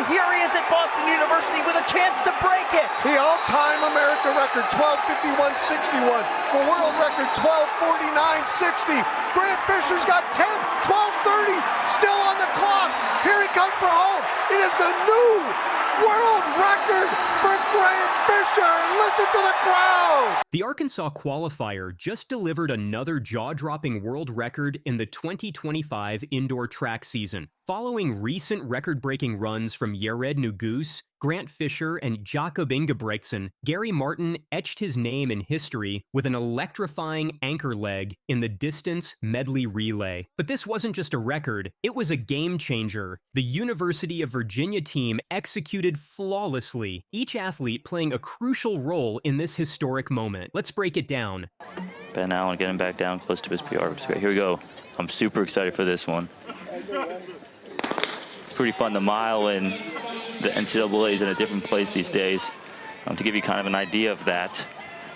And here he is at Boston University with a chance to break it. The all-time American record, 12:51.61. The world record, 12:49.60. Grant Fisher's got 10, 12:30, still on the clock. Here he comes for home. It is a new world record for Grant Fisher. And listen to the crowd. The Arkansas Qualifier just delivered another jaw-dropping world record in the 2025 indoor track season. Following recent record-breaking runs from Yared Nuguse, Grant Fisher, and Jakob Ingebrigtsen, Gary Martin etched his name in history with an electrifying anchor leg in the distance medley relay. But this wasn't just a record, it was a game changer. The University of Virginia team executed flawlessly, each athlete playing a crucial role in this historic moment. Let's break it down. Ben Allen getting back down close to his PR, which is great. Here we go. I'm super excited for this one. It's pretty fun. The mile in the NCAA is in a different place these days. To give you kind of an idea of that,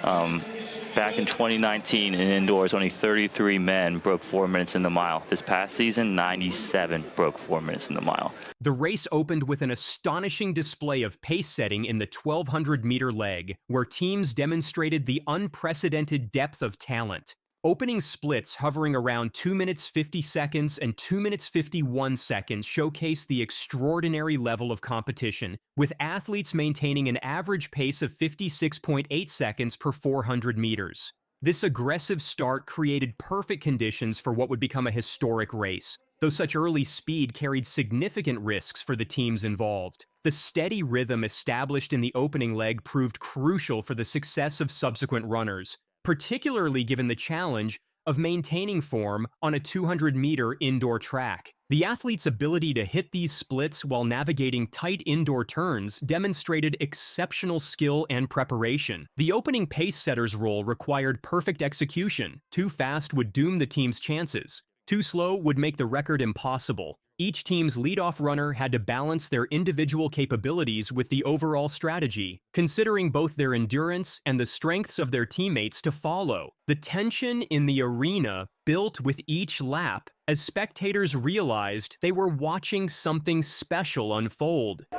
back in 2019 in indoors, only 33 men broke 4 minutes in the mile. This past season, 97 broke 4 minutes in the mile. The race opened with an astonishing display of pace setting in the 1,200-meter leg, where teams demonstrated the unprecedented depth of talent. Opening splits hovering around 2 minutes 50 seconds and 2 minutes 51 seconds showcase the extraordinary level of competition, with athletes maintaining an average pace of 56.8 seconds per 400 meters. This aggressive start created perfect conditions for what would become a historic race, though such early speed carried significant risks for the teams involved. The steady rhythm established in the opening leg proved crucial for the success of subsequent runners, particularly given the challenge of maintaining form on a 200-meter indoor track. The athlete's ability to hit these splits while navigating tight indoor turns demonstrated exceptional skill and preparation. The opening pace setter's role required perfect execution. Too fast would doom the team's chances. Too slow would make the record impossible. Each team's leadoff runner had to balance their individual capabilities with the overall strategy, considering both their endurance and the strengths of their teammates to follow. The tension in the arena built with each lap as spectators realized they were watching something special unfold. If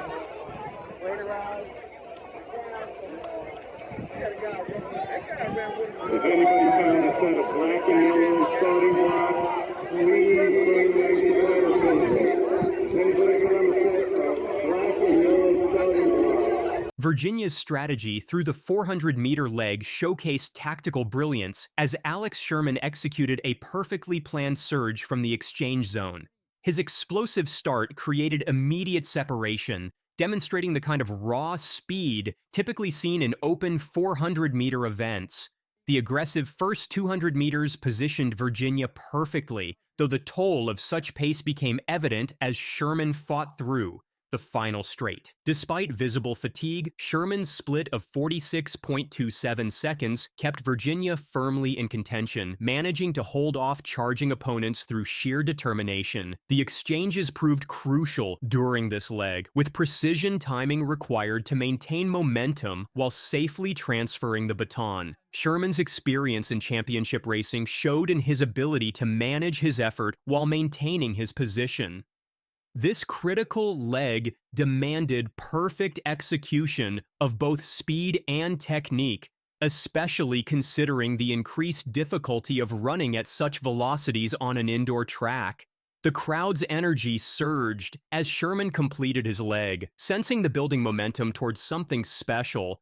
anybody found a set of black and yellow starting blocks, please bring them to anybody got on the set of black and yellow starting blocks? Virginia's strategy through the 400-meter leg showcased tactical brilliance as Alex Sherman executed a perfectly planned surge from the exchange zone. His explosive start created immediate separation, demonstrating the kind of raw speed typically seen in open 400-meter events. The aggressive first 200 meters positioned Virginia perfectly, though the toll of such pace became evident as Sherman fought through the final straight. Despite visible fatigue, Sherman's split of 46.27 seconds kept Virginia firmly in contention, managing to hold off charging opponents through sheer determination. The exchanges proved crucial during this leg, with precision timing required to maintain momentum while safely transferring the baton. Sherman's experience in championship racing showed in his ability to manage his effort while maintaining his position. This critical leg demanded perfect execution of both speed and technique, especially considering the increased difficulty of running at such velocities on an indoor track. The crowd's energy surged as Sherman completed his leg, sensing the building momentum towards something special.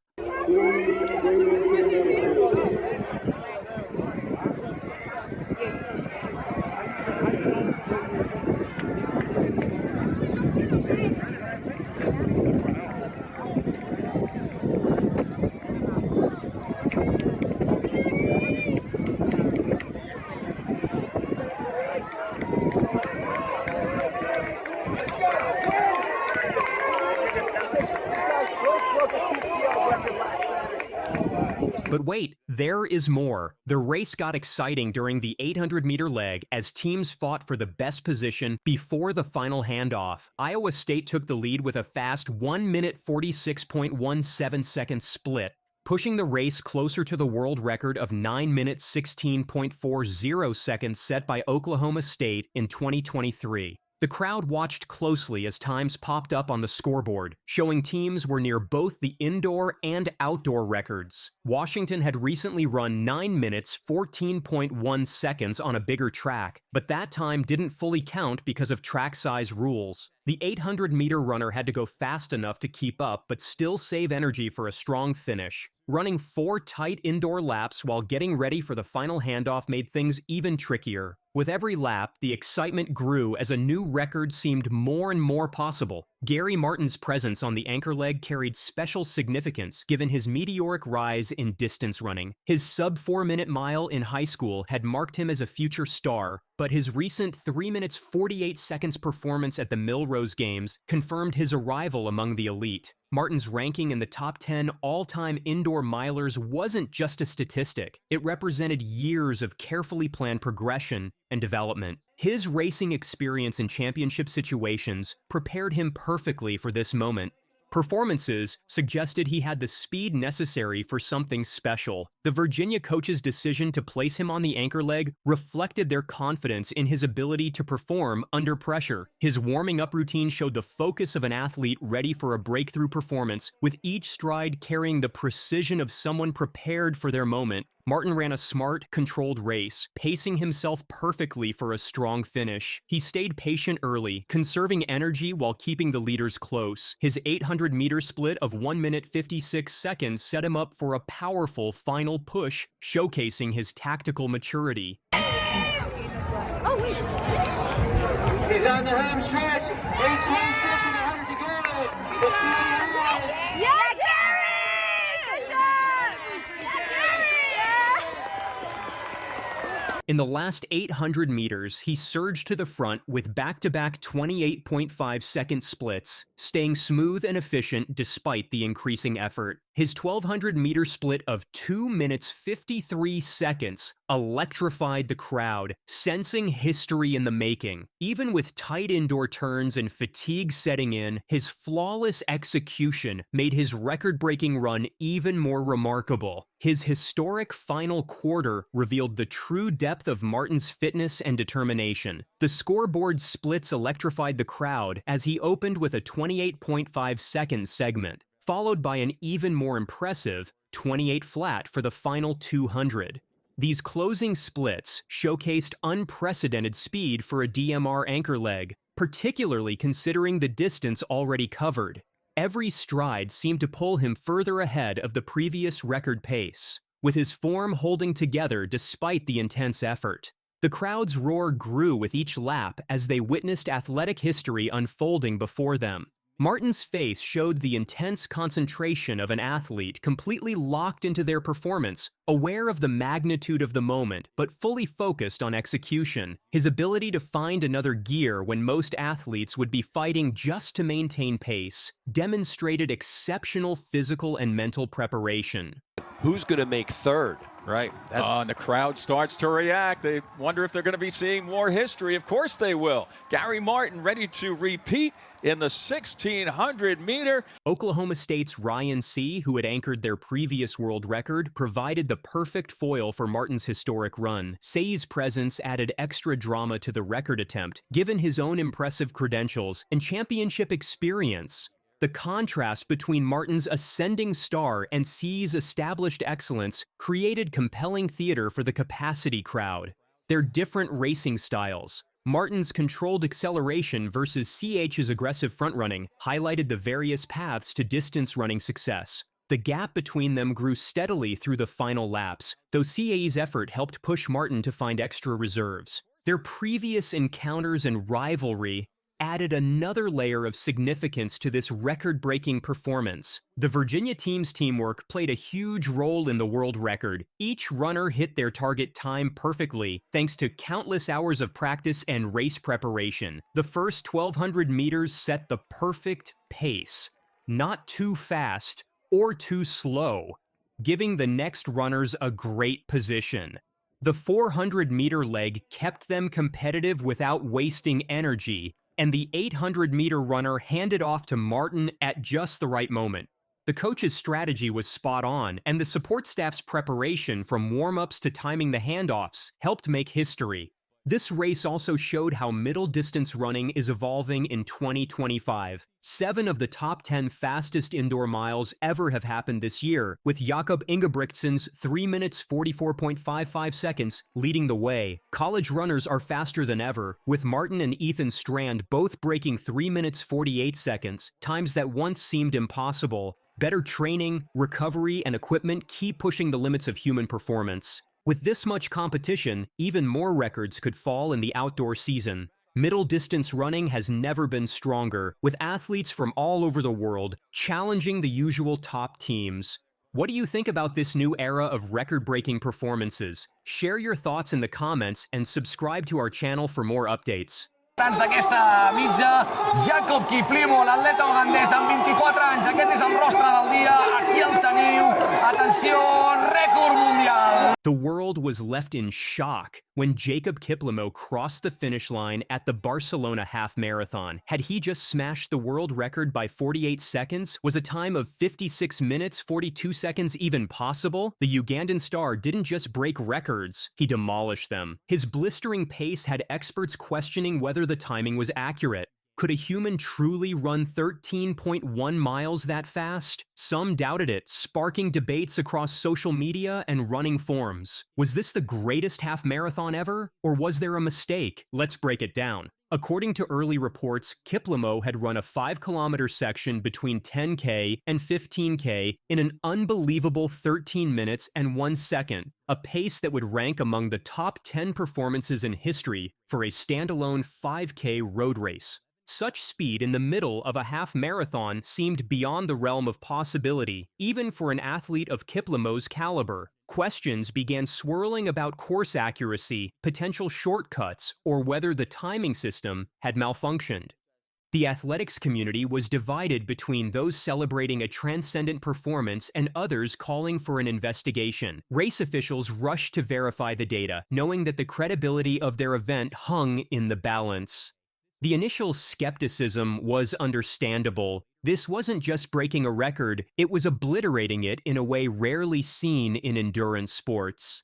But wait, there is more. The race got exciting during the 800-meter leg as teams fought for the best position before the final handoff. Iowa State took the lead with a fast 1 minute 46.17 second split, pushing the race closer to the world record of 9 minutes 16.40 seconds set by Oklahoma State in 2023. The crowd watched closely as times popped up on the scoreboard, showing teams were near both the indoor and outdoor records. Washington had recently run 9 minutes 14.1 seconds on a bigger track, but that time didn't fully count because of track size rules. The 800-meter runner had to go fast enough to keep up but still save energy for a strong finish. Running 4 tight indoor laps while getting ready for the final handoff made things even trickier. With every lap, the excitement grew as a new record seemed more and more possible. Gary Martin's presence on the anchor leg carried special significance given his meteoric rise in distance running. His sub-4-minute mile in high school had marked him as a future star, but his recent 3 minutes 48 seconds performance at the Millrose Games confirmed his arrival among the elite. Martin's ranking in the top 10 all-time indoor milers wasn't just a statistic. It represented years of carefully planned progression and development. His racing experience in championship situations prepared him perfectly for this moment. Performances suggested he had the speed necessary for something special. The Virginia coach's decision to place him on the anchor leg reflected their confidence in his ability to perform under pressure. His warming-up routine showed the focus of an athlete ready for a breakthrough performance, with each stride carrying the precision of someone prepared for their moment. Martin ran a smart, controlled race, pacing himself perfectly for a strong finish. He stayed patient early, conserving energy while keeping the leaders close. His 800-meter split of 1 minute 56 seconds set him up for a powerful final push, showcasing his tactical maturity. He's on the home stretch. 8:26 and 100 to go. Yeah, Gary! Good job! In the last 800 meters, he surged to the front with back-to-back 28.5-second splits, staying smooth and efficient despite the increasing effort. His 1,200-meter split of 2 minutes 53 seconds electrified the crowd, sensing history in the making. Even with tight indoor turns and fatigue setting in, his flawless execution made his record-breaking run even more remarkable. His historic final quarter revealed the true depth of Martin's fitness and determination. The scoreboard splits electrified the crowd as he opened with a 28.5-second segment, followed by an even more impressive 28 flat for the final 200. These closing splits showcased unprecedented speed for a DMR anchor leg, particularly considering the distance already covered. Every stride seemed to pull him further ahead of the previous record pace, with his form holding together despite the intense effort. The crowd's roar grew with each lap as they witnessed athletic history unfolding before them. Martin's face showed the intense concentration of an athlete completely locked into their performance, aware of the magnitude of the moment, but fully focused on execution. His ability to find another gear when most athletes would be fighting just to maintain pace demonstrated exceptional physical and mental preparation. Who's going to make third, right? And the crowd starts to react. They wonder if they're going to be seeing more history. Of course they will. Gary Martin ready to repeat in the 1,600-meter. Oklahoma State's Ryan C., who had anchored their previous world record, provided the perfect foil for Martin's historic run. C's presence added extra drama to the record attempt, given his own impressive credentials and championship experience. The contrast between Martin's ascending star and C's established excellence created compelling theater for the capacity crowd. Their different racing styles, Martin's controlled acceleration versus CH's aggressive front-running, highlighted the various paths to distance running success. The gap between them grew steadily through the final laps, though CAE's effort helped push Martin to find extra reserves. Their previous encounters and rivalry added another layer of significance to this record-breaking performance. The Virginia team's teamwork played a huge role in the world record. Each runner hit their target time perfectly, thanks to countless hours of practice and race preparation. The first 1,200 meters set the perfect pace, not too fast or too slow, giving the next runners a great position. The 400-meter leg kept them competitive without wasting energy, and the 800-meter runner handed off to Martin at just the right moment. The coach's strategy was spot on, and the support staff's preparation from warm-ups to timing the handoffs helped make history. This race also showed how middle distance running is evolving in 2025. 7 of the top 10 fastest indoor miles ever have happened this year, with Jakob Ingebrigtsen's 3 minutes 44.55 seconds leading the way. College runners are faster than ever, with Martin and Ethan Strand both breaking 3 minutes 48 seconds, times that once seemed impossible. Better training, recovery, and equipment keep pushing the limits of human performance. With this much competition, even more records could fall in the outdoor season. Middle distance running has never been stronger, with athletes from all over the world challenging the usual top teams. What do you think about this new era of record-breaking performances? Share your thoughts in the comments and subscribe to our channel for more updates. D'aquesta mitja, Jakob Kiplimo, l'atleta holandès amb 24 anys. Aquest és el rostre del dia. Aquí el teniu. Atenció, rècord mundial. The world was left in shock when Jakob Kiplimo crossed the finish line at the Barcelona half marathon. Had he just smashed the world record by 48 seconds? Was a time of 56 minutes 42 seconds even possible? The Ugandan star didn't just break records, he demolished them. His blistering pace had experts questioning whether the timing was accurate. Could a human truly run 13.1 miles that fast? Some doubted it, sparking debates across social media and running forums. Was this the greatest half marathon ever? Or was there a mistake? Let's break it down. According to early reports, Kiplimo had run a 5-kilometer section between 10K and 15K in an unbelievable 13 minutes and 1 second, a pace that would rank among the top 10 performances in history for a standalone 5K road race. Such speed in the middle of a half marathon seemed beyond the realm of possibility, even for an athlete of Kiplimo's caliber. Questions began swirling about course accuracy, potential shortcuts, or whether the timing system had malfunctioned. The athletics community was divided between those celebrating a transcendent performance and others calling for an investigation. Race officials rushed to verify the data, knowing that the credibility of their event hung in the balance. The initial skepticism was understandable. This wasn't just breaking a record, it was obliterating it in a way rarely seen in endurance sports.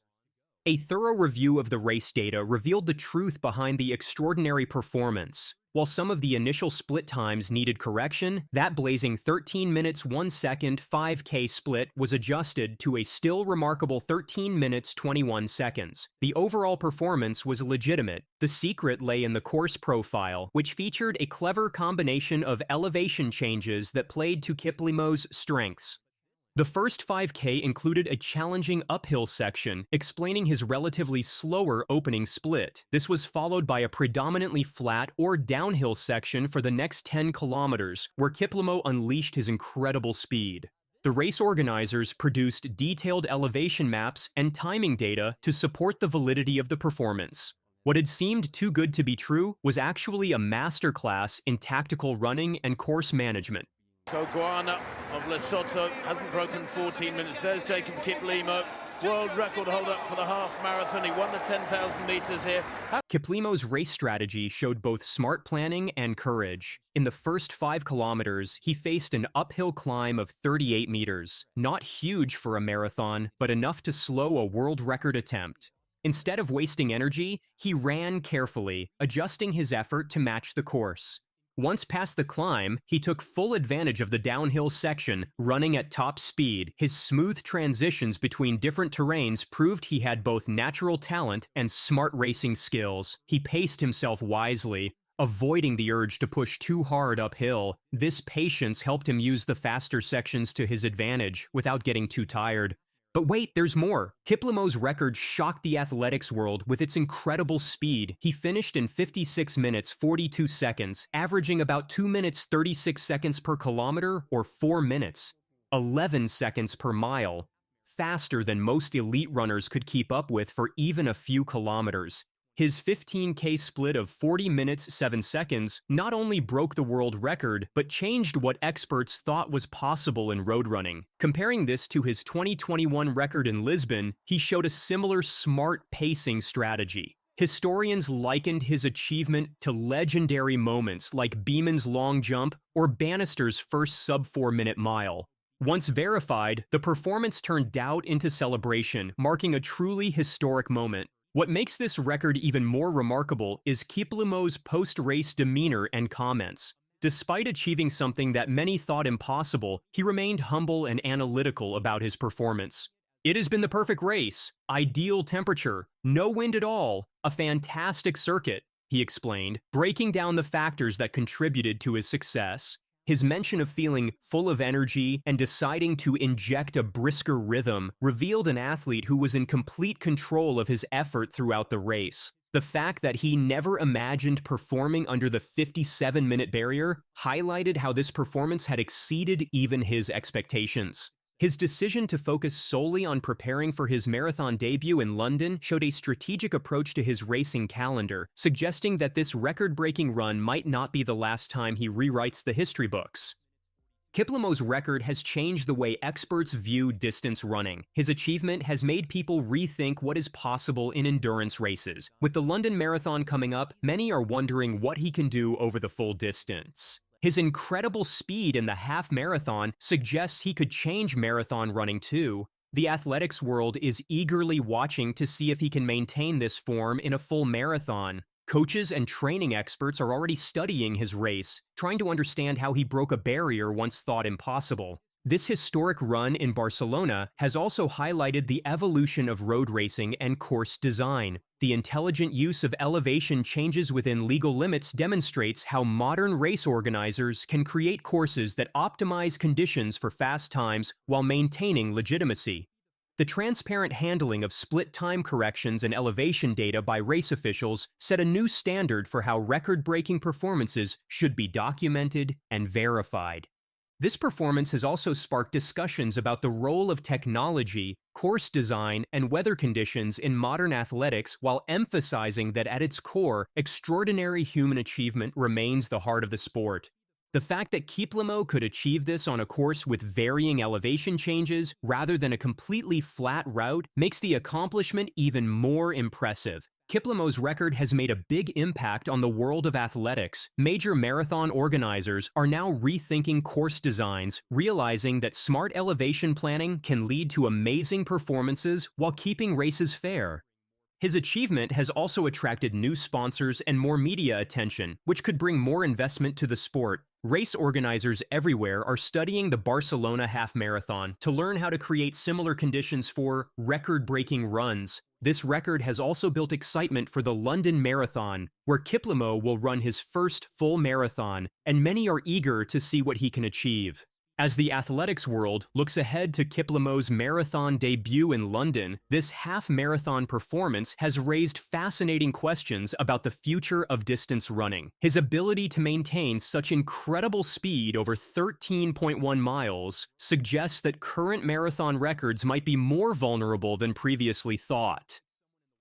A thorough review of the race data revealed the truth behind the extraordinary performance. While some of the initial split times needed correction, that blazing 13 minutes 1 second 5K split was adjusted to a still remarkable 13 minutes 21 seconds. The overall performance was legitimate. The secret lay in the course profile, which featured a clever combination of elevation changes that played to Kiplimo's strengths. The first 5K included a challenging uphill section, explaining his relatively slower opening split. This was followed by a predominantly flat or downhill section for the next 10 kilometers, where Kiplimo unleashed his incredible speed. The race organizers produced detailed elevation maps and timing data to support the validity of the performance. What had seemed too good to be true was actually a masterclass in tactical running and course management. Koguana of Lesotho hasn't broken 14 minutes. There's Jakob Kiplimo, world record holder for the half marathon. He won the 10,000 meters here. Kiplimo's race strategy showed both smart planning and courage. In the first 5 kilometers, he faced an uphill climb of 38 meters. Not huge for a marathon, but enough to slow a world record attempt. Instead of wasting energy, he ran carefully, adjusting his effort to match the course. Once past the climb, he took full advantage of the downhill section, running at top speed. His smooth transitions between different terrains proved he had both natural talent and smart racing skills. He paced himself wisely, avoiding the urge to push too hard uphill. This patience helped him use the faster sections to his advantage without getting too tired. But wait, there's more. Kiplimo's record shocked the athletics world with its incredible speed. He finished in 56 minutes 42 seconds, averaging about 2 minutes 36 seconds per kilometer or 4 minutes, 11 seconds per mile, faster than most elite runners could keep up with for even a few kilometers. His 15K split of 40 minutes 7 seconds not only broke the world record, but changed what experts thought was possible in road running. Comparing this to his 2021 record in Lisbon, he showed a similar smart pacing strategy. Historians likened his achievement to legendary moments like Beeman's long jump or Bannister's first sub-4-minute mile. Once verified, the performance turned doubt into celebration, marking a truly historic moment. What makes this record even more remarkable is Kiplimo's post-race demeanor and comments. Despite achieving something that many thought impossible, he remained humble and analytical about his performance. "It has been the perfect race, ideal temperature, no wind at all, a fantastic circuit," he explained, breaking down the factors that contributed to his success. His mention of feeling full of energy and deciding to inject a brisker rhythm revealed an athlete who was in complete control of his effort throughout the race. The fact that he never imagined performing under the 57-minute barrier highlighted how this performance had exceeded even his expectations. His decision to focus solely on preparing for his marathon debut in London showed a strategic approach to his racing calendar, suggesting that this record-breaking run might not be the last time he rewrites the history books. Kiplimo's record has changed the way experts view distance running. His achievement has made people rethink what is possible in endurance races. With the London Marathon coming up, many are wondering what he can do over the full distance. His incredible speed in the half marathon suggests he could change marathon running too. The athletics world is eagerly watching to see if he can maintain this form in a full marathon. Coaches and training experts are already studying his race, trying to understand how he broke a barrier once thought impossible. This historic run in Barcelona has also highlighted the evolution of road racing and course design. The intelligent use of elevation changes within legal limits demonstrates how modern race organizers can create courses that optimize conditions for fast times while maintaining legitimacy. The transparent handling of split time corrections and elevation data by race officials set a new standard for how record-breaking performances should be documented and verified. This performance has also sparked discussions about the role of technology, course design, and weather conditions in modern athletics, while emphasizing that at its core, extraordinary human achievement remains the heart of the sport. The fact that Kiplimo could achieve this on a course with varying elevation changes rather than a completely flat route makes the accomplishment even more impressive. Kiplimo's record has made a big impact on the world of athletics. Major marathon organizers are now rethinking course designs, realizing that smart elevation planning can lead to amazing performances while keeping races fair. His achievement has also attracted new sponsors and more media attention, which could bring more investment to the sport. Race organizers everywhere are studying the Barcelona Half Marathon to learn how to create similar conditions for record-breaking runs. This record has also built excitement for the London Marathon, where Kiplimo will run his first full marathon, and many are eager to see what he can achieve. As the athletics world looks ahead to Kiplimo's marathon debut in London, this half-marathon performance has raised fascinating questions about the future of distance running. His ability to maintain such incredible speed over 13.1 miles suggests that current marathon records might be more vulnerable than previously thought.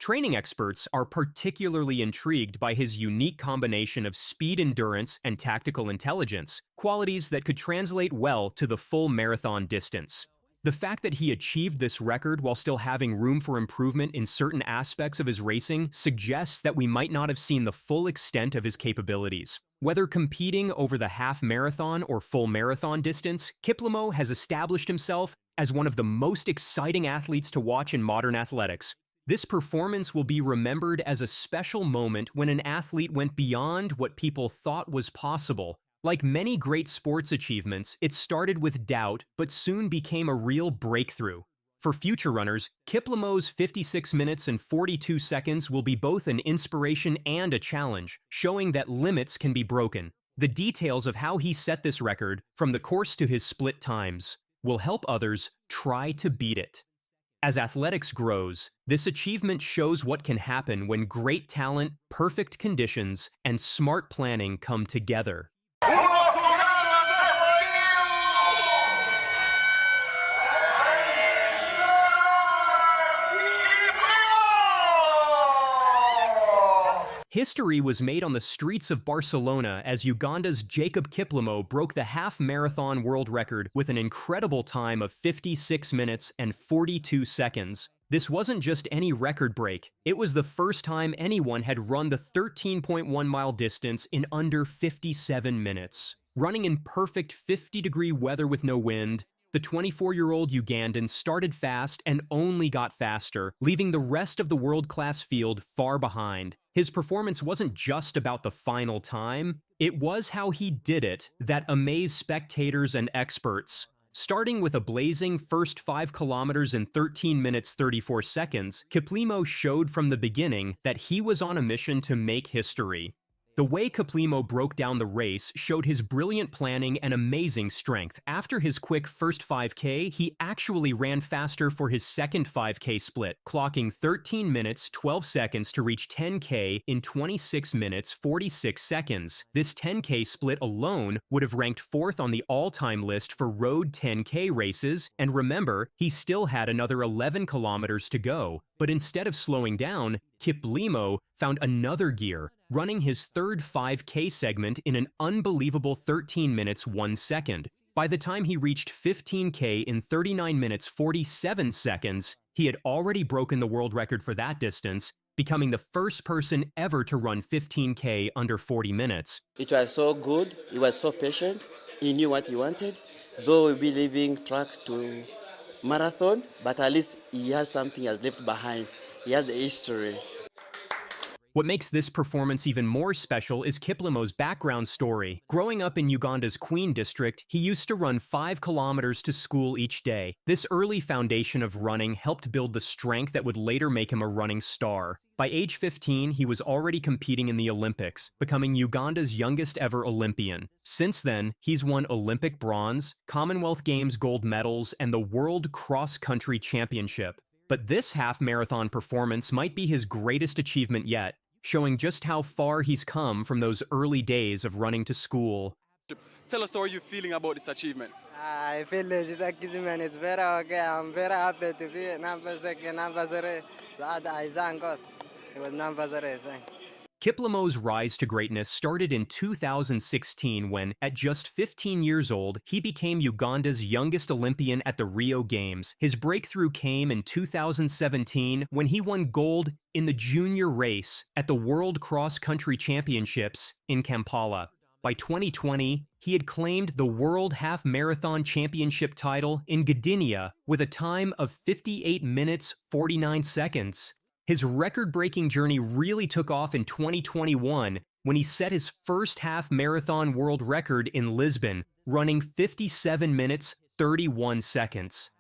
Training experts are particularly intrigued by his unique combination of speed endurance and tactical intelligence, qualities that could translate well to the full marathon distance. The fact that he achieved this record while still having room for improvement in certain aspects of his racing suggests that we might not have seen the full extent of his capabilities. Whether competing over the half marathon or full marathon distance, Kiplimo has established himself as one of the most exciting athletes to watch in modern athletics. This performance will be remembered as a special moment when an athlete went beyond what people thought was possible. Like many great sports achievements, it started with doubt, but soon became a real breakthrough. For future runners, Kiplimo's 56 minutes and 42 seconds will be both an inspiration and a challenge, showing that limits can be broken. The details of how he set this record, from the course to his split times, will help others try to beat it. As athletics grows, this achievement shows what can happen when great talent, perfect conditions, and smart planning come together. History was made on the streets of Barcelona as Uganda's Jakob Kiplimo broke the half-marathon world record with an incredible time of 56 minutes and 42 seconds. This wasn't just any record break. It was the first time anyone had run the 13.1-mile distance in under 57 minutes. Running in perfect 50-degree weather with no wind, The 24-year-old Ugandan started fast and only got faster, leaving the rest of the world-class field far behind. His performance wasn't just about the final time, it was how he did it that amazed spectators and experts. Starting with a blazing first 5 kilometers in 13 minutes 34 seconds, Kiplimo showed from the beginning that he was on a mission to make history. The way Kiplimo broke down the race showed his brilliant planning and amazing strength. After his quick first 5K, he actually ran faster for his second 5K split, clocking 13 minutes 12 seconds to reach 10K in 26 minutes 46 seconds. This 10K split alone would have ranked 4th on the all-time list for road 10K races, and remember, he still had another 11 kilometers to go. But instead of slowing down, Kiplimo found another gear, running his third 5K segment in an unbelievable 13 minutes 1 second. By the time he reached 15K in 39 minutes 47 seconds, he had already broken the world record for that distance, becoming the first person ever to run 15K under 40 minutes. It was so good, he was so patient, he knew what he wanted, though we'll be leaving track to marathon, but at least he has something he has left behind. He has a history. What makes this performance even more special is Kiplimo's background story. Growing up in Uganda's Queen district, he used to run 5 kilometers to school each day. This early foundation of running helped build the strength that would later make him a running star. By age 15, he was already competing in the Olympics, becoming Uganda's youngest ever Olympian. Since then, he's won Olympic bronze, Commonwealth Games gold medals, and the World Cross Country Championship. But this half-marathon performance might be his greatest achievement yet, showing just how far he's come from those early days of running to school. Tell us how you're feeling about this achievement. I feel this achievement is very okay. I'm very happy to be number 2, number 3. I thank God. It was number 3. Kiplimo's rise to greatness started in 2016 when, at just 15 years old, he became Uganda's youngest Olympian at the Rio Games. His breakthrough came in 2017 when he won gold in the junior race at the World Cross Country Championships in Kampala. By 2020, he had claimed the World Half Marathon Championship title in Gdynia with a time of 58 minutes 49 seconds. His record-breaking journey really took off in 2021 when he set his first half-marathon world record in Lisbon, running 57 minutes 31 seconds.